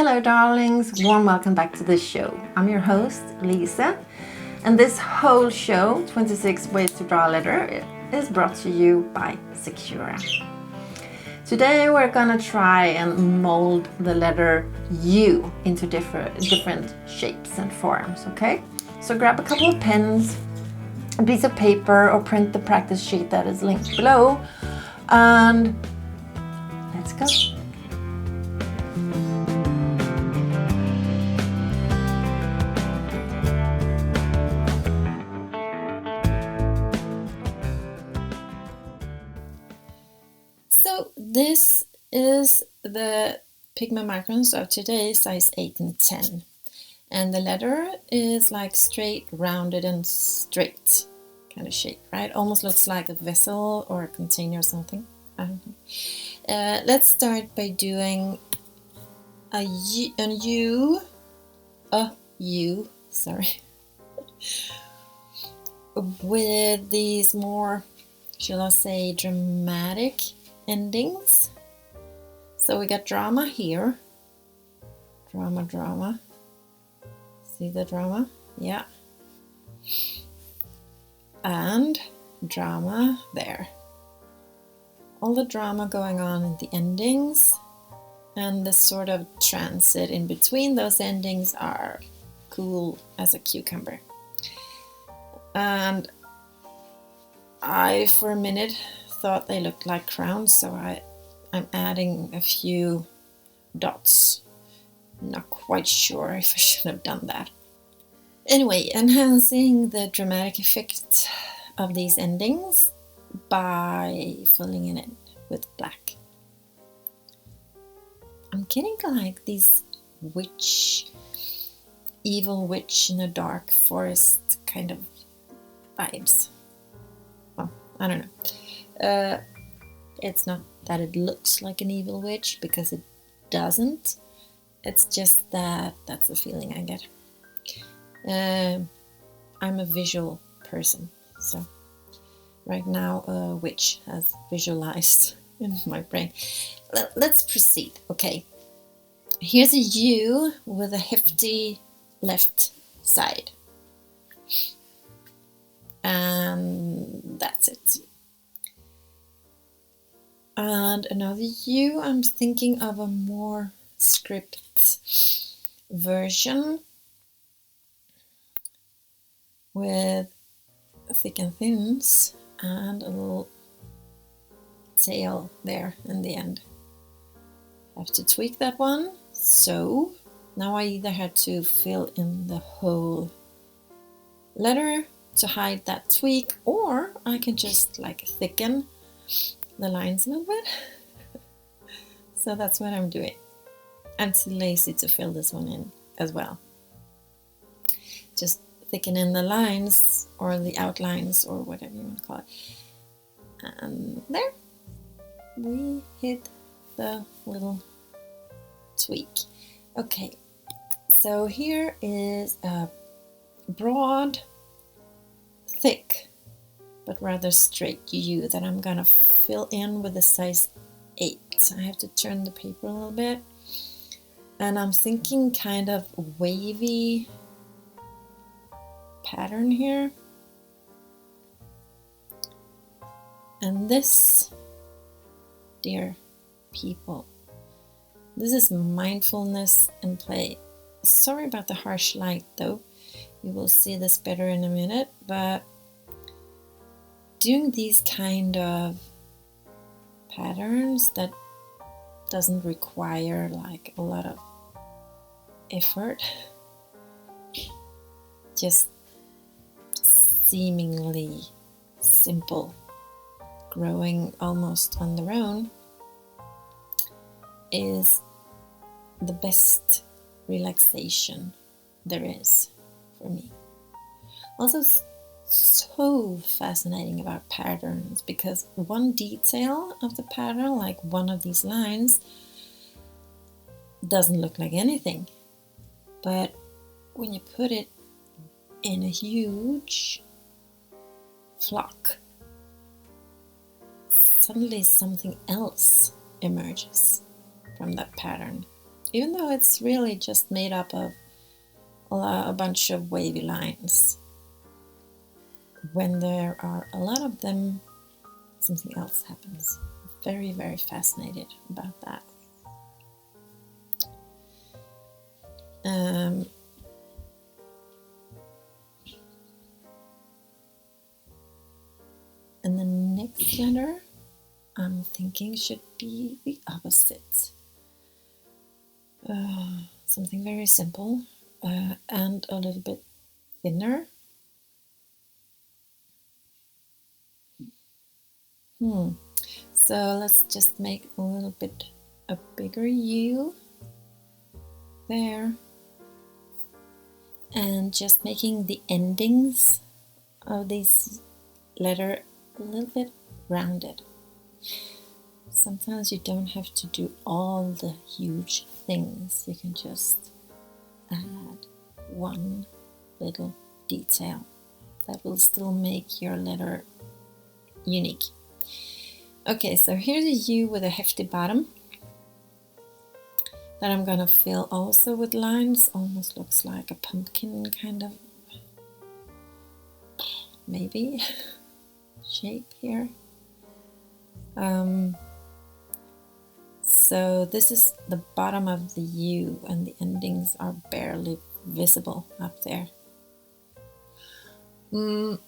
Hello, darlings. Warm welcome back to the show. I'm your host, Lisa, and this whole show, 26 Ways to Draw a Letter, is brought to you by Secura. Today, we're gonna try and mold the letter U into different shapes and forms, okay? So grab a couple of pens, a piece of paper, or print the practice sheet that is linked below, and let's go. So this is the Pigma Microns of today, size 8 and 10. And the letter is like straight, rounded, and straight kind of shape, right? Almost looks like a vessel or a container or something. I don't know. Let's start by doing a U, sorry, with these more, shall I say, dramatic endings. So we got drama here, drama. See the drama? Yeah. And drama there. All the drama going on in the endings, and the sort of transit in between those endings are cool as a cucumber. And I, for a minute, thought they looked like crowns, so I'm adding a few dots. Not quite sure if I should have done that. Anyway, enhancing the dramatic effect of these endings by filling in it with black. I'm getting like these evil witch in a dark forest kind of vibes. Well, I don't know. It's not that it looks like an evil witch, because it doesn't. It's just that that's the feeling I get. I'm a visual person, so right now a witch has visualized in my brain. Let's proceed. Okay, here's a U with a hefty left side, and that's it. And another U, I'm thinking of a more script version with thick and thins and a little tail there in the end. I have to tweak that one. So now I either had to fill in the whole letter to hide that tweak, or I can just like thicken the lines a little bit. So that's what I'm doing. I'm too lazy to fill this one in as well. Just thicken in the lines or the outlines or whatever you want to call it. And there we hit the little tweak. Okay, so here is a broad, thick, but rather straight U that I'm gonna fill in with the size 8. I have to turn the paper a little bit, and I'm thinking kind of wavy pattern here. And this, dear people, this is mindfulness and play. Sorry about the harsh light though. You will see this better in a minute, but doing these kind of patterns that doesn't require like a lot of effort, just seemingly simple, growing almost on their own, is the best relaxation there is for me. Also, so fascinating about patterns, because one detail of the pattern, like one of these lines, doesn't look like anything, but when you put it in a huge flock, suddenly something else emerges from that pattern. even though it's really just made up of a bunch of wavy lines. When there are a lot of them, something else happens. Very, very fascinated about that. And the next letter I'm thinking should be the opposite. Something very simple and a little bit thinner. So let's just make a little bit a bigger U there. And just making the endings of this letter a little bit rounded. Sometimes you don't have to do all the huge things. You can just add one little detail that will still make your letter unique. Okay, so here's a U with a hefty bottom that I'm gonna fill also with lines. Almost looks like a pumpkin kind of maybe shape here. So this is the bottom of the U and the endings are barely visible up there. And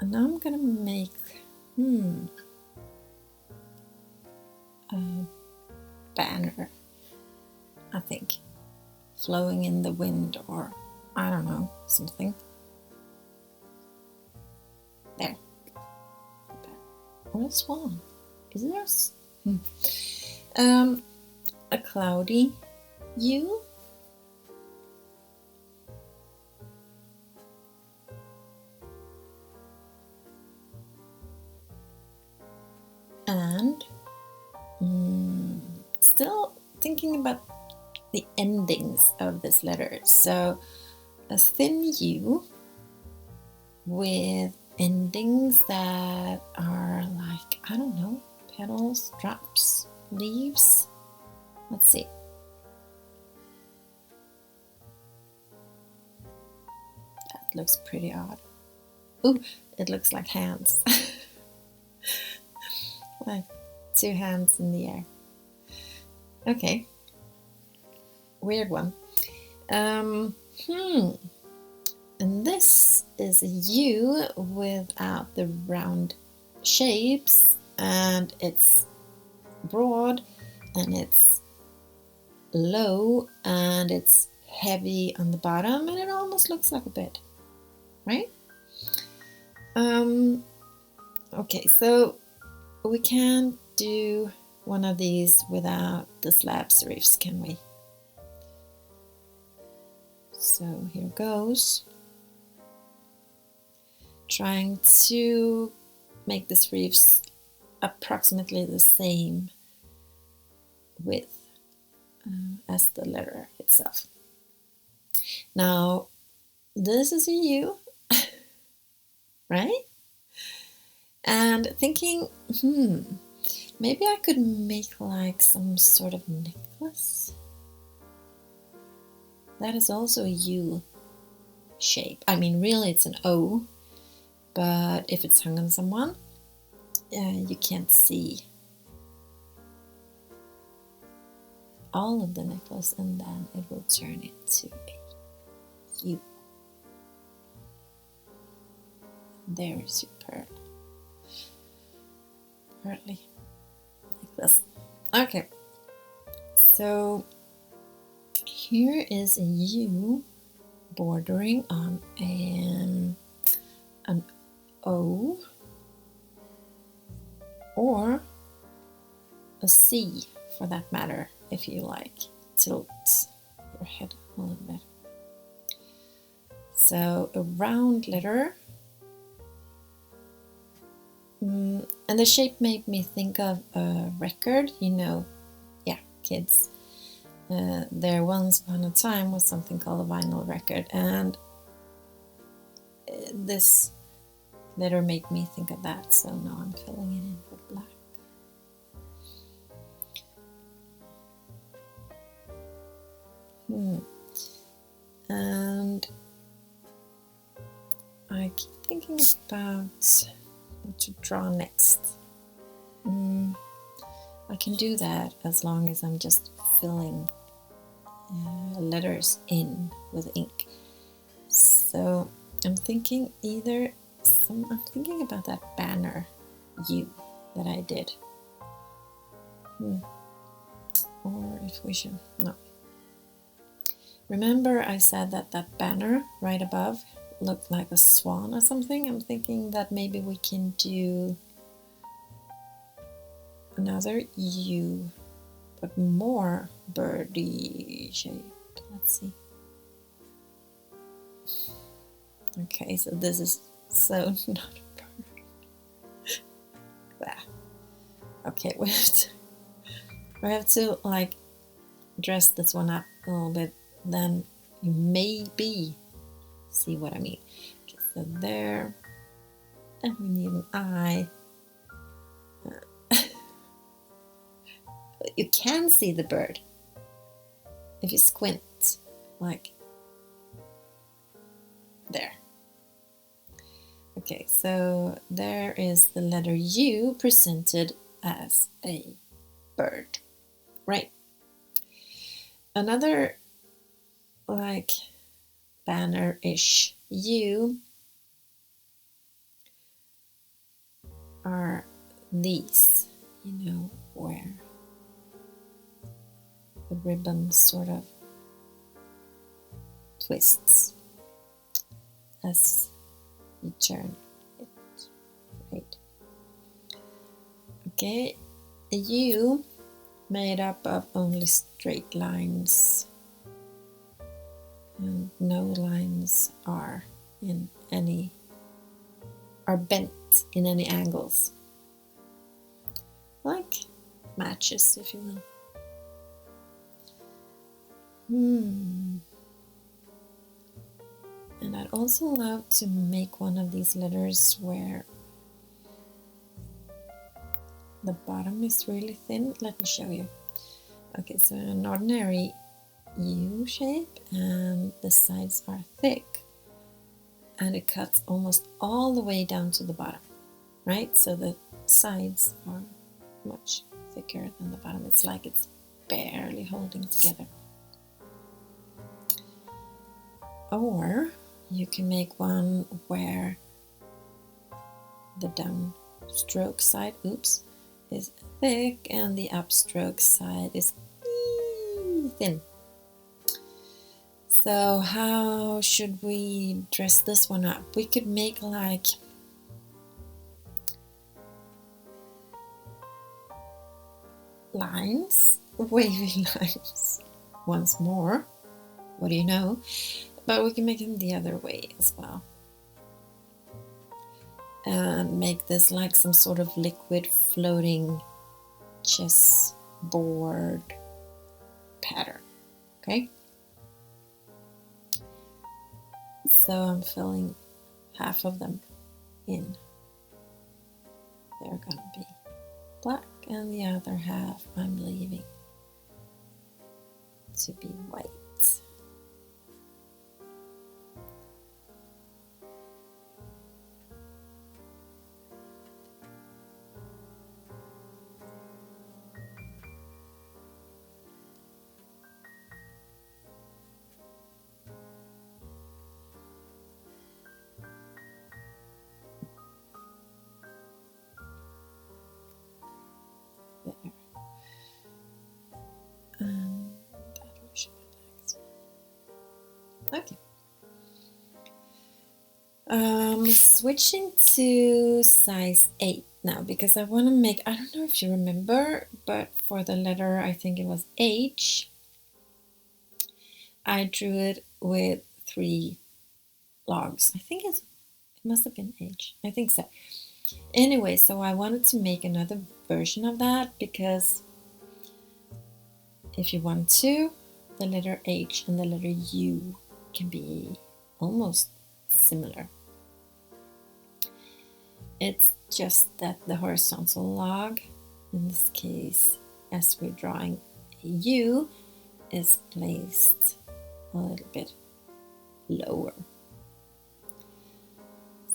now I'm gonna make a banner, I think, flowing in the wind, or I don't know, something. There. Or a swan. Is there a cloudy U? And still thinking about the endings of this letter. So a thin U with endings that are like, I don't know, petals, drops, leaves. Let's see. That looks pretty odd. Ooh, it looks like hands. Like 2 hands in the air. Okay. Weird one. And this is a U without the round shapes, and it's broad and it's low and it's heavy on the bottom, and it almost looks like a bed, right? Okay, so we can't do one of these without the slab serifs, can we? So here goes. Trying to make the serifs approximately the same width as the letter itself. Now, this is a U, right? And thinking, maybe I could make like some sort of necklace. That is also a U shape. I mean, really it's an O, but if it's hung on someone, you can't see all of the necklace, and then it will turn into a U. There is your pearl. Pearly necklace. Okay, so here is a U bordering on an O or a C for that matter, if you like tilt your head a little bit. So a round letter, and the shape made me think of a record, you know, yeah, kids. There once upon a time was something called a vinyl record, and this letter made me think of that, so now I'm filling it in with black. And I keep thinking about what to draw next. I can do that as long as I'm just filling letters in with ink. So I'm thinking I'm thinking about that banner U that I did. Or if we should, no. Remember I said that that banner right above looked like a swan or something? I'm thinking that maybe we can do another U, but more birdie shape. Let's see. Okay, so this is so not a bird. Okay, we have to like dress this one up a little bit, then you maybe see what I mean. Okay, so there, and we need an eye. You can see the bird if you squint, like there. Okay, so there is the letter U presented as a bird, right? Another like banner-ish U are these, where the ribbon sort of twists as you turn it, right? Okay, a U made up of only straight lines, and no lines are bent in any angles, like matches, if you will. And I'd also love to make one of these letters where the bottom is really thin. Let me show you. Okay, so an ordinary U shape, and the sides are thick, and it cuts almost all the way down to the bottom, right? So the sides are much thicker than the bottom. It's like it's barely holding together. Or you can make one where the downstroke side, is thick and the upstroke side is thin. So how should we dress this one up? We could make like lines, wavy lines once more. What do you know? But we can make them the other way as well. And make this like some sort of liquid floating chessboard pattern. Okay? So I'm filling half of them in. They're gonna be black, and the other half I'm leaving to be white. Okay. Switching to size 8 now, because I want to make, I don't know if you remember, but for the letter, I think it was H, I drew it with 3 logs. I think it must have been H. I think so. Anyway, so I wanted to make another version of that, because if you want to, the letter H and the letter U can be almost similar. It's just that the horizontal log, in this case, as we're drawing a U, is placed a little bit lower.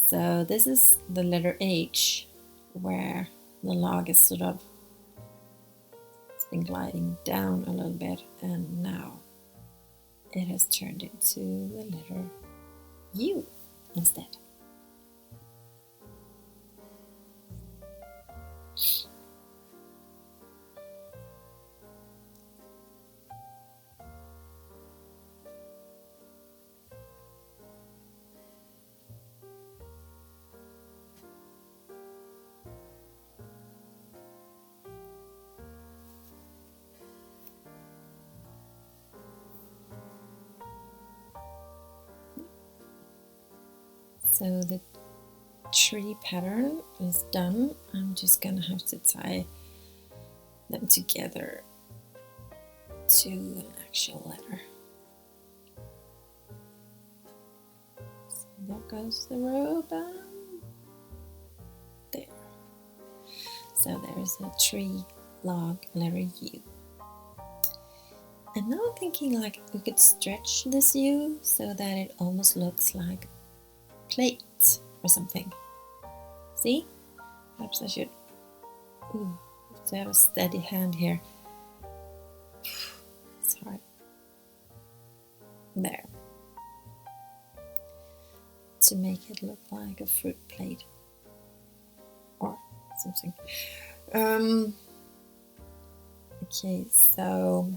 So this is the letter H, where the log is sort of, it's been gliding down a little bit, and now it has turned into the letter U instead. So the tree pattern is done. I'm just gonna have to tie them together to an actual letter. So there goes the rope, and there. So there's a tree log letter U. And now I'm thinking like we could stretch this U so that it almost looks like plate or something. See? Perhaps I should have to have a steady hand here. It's hard. There. To make it look like a fruit plate or something. Okay, so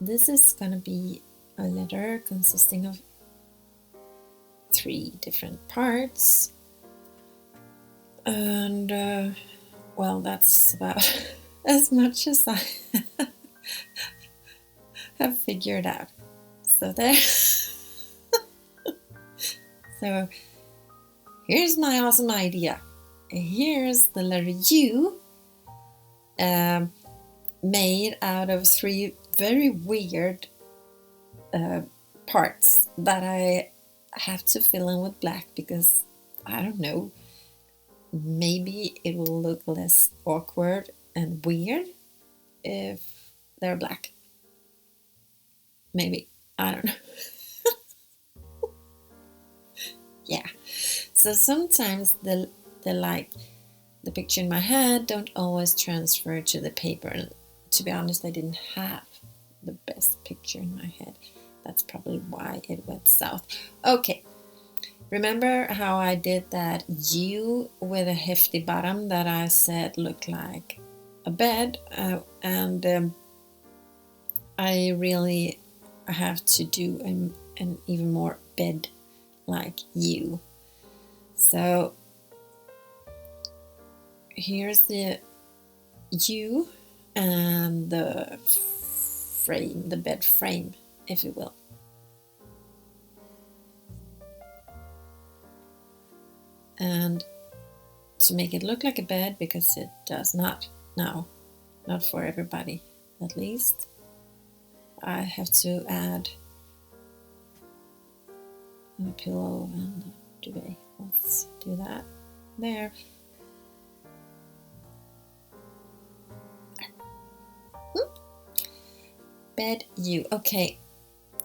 this is gonna be a letter consisting of 3 different parts, and well, that's about as much as I have figured out. So there. So here's my awesome idea. Here's the letter U, made out of 3 very weird parts that I have to fill in with black because, I don't know, maybe it will look less awkward and weird if they're black. Maybe. I don't know. Yeah. So sometimes the picture in my head don't always transfer to the paper. And to be honest, I didn't have the best picture in my head. That's probably why it went south. Okay. Remember how I did that U with a hefty bottom that I said looked like a bed? And I really have to do an even more bed-like U. So here's the U and the frame, the bed frame, if you will. And to make it look like a bed, because it does not now, not for everybody at least, I have to add a pillow and a duvet. Let's do that there. Bed U. Okay,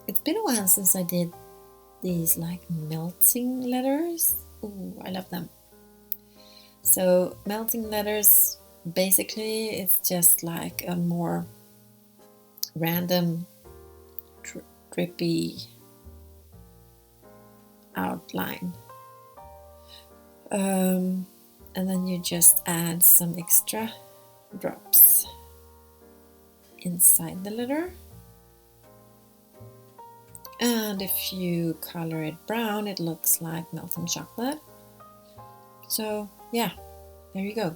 it's been a while since I did these like melting letters. Ooh, I love them. So melting letters, basically it's just like a more random drippy outline, and then you just add some extra drops inside the letter, and if you color it brown it looks like melting chocolate. So yeah, there you go.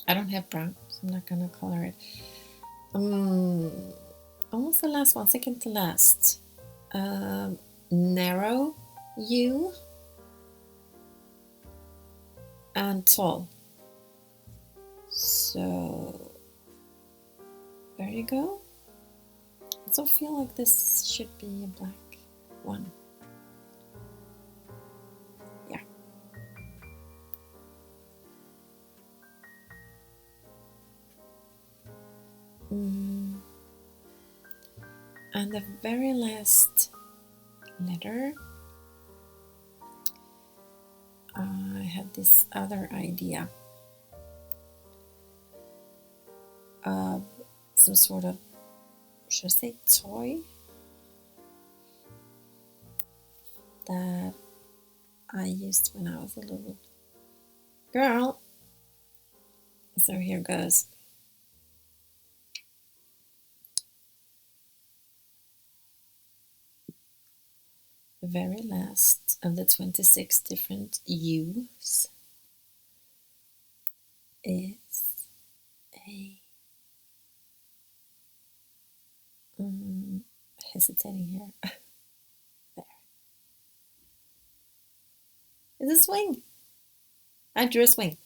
I don't have brown, so I'm not gonna color it. Almost the last one, second to last. Narrow U and tall. So there you go. I also feel like this should be a black one. Yeah. And the very last letter, I had this other idea of some sort of, should I say, toy that I used when I was a little girl. So here goes. The very last of the 26 different U's is a hesitating here. There. It's a swing. I drew a swing.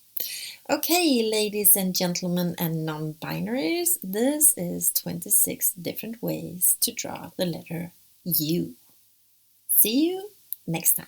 Okay, ladies and gentlemen and non-binaries, this is 26 different ways to draw the letter U. See you next time.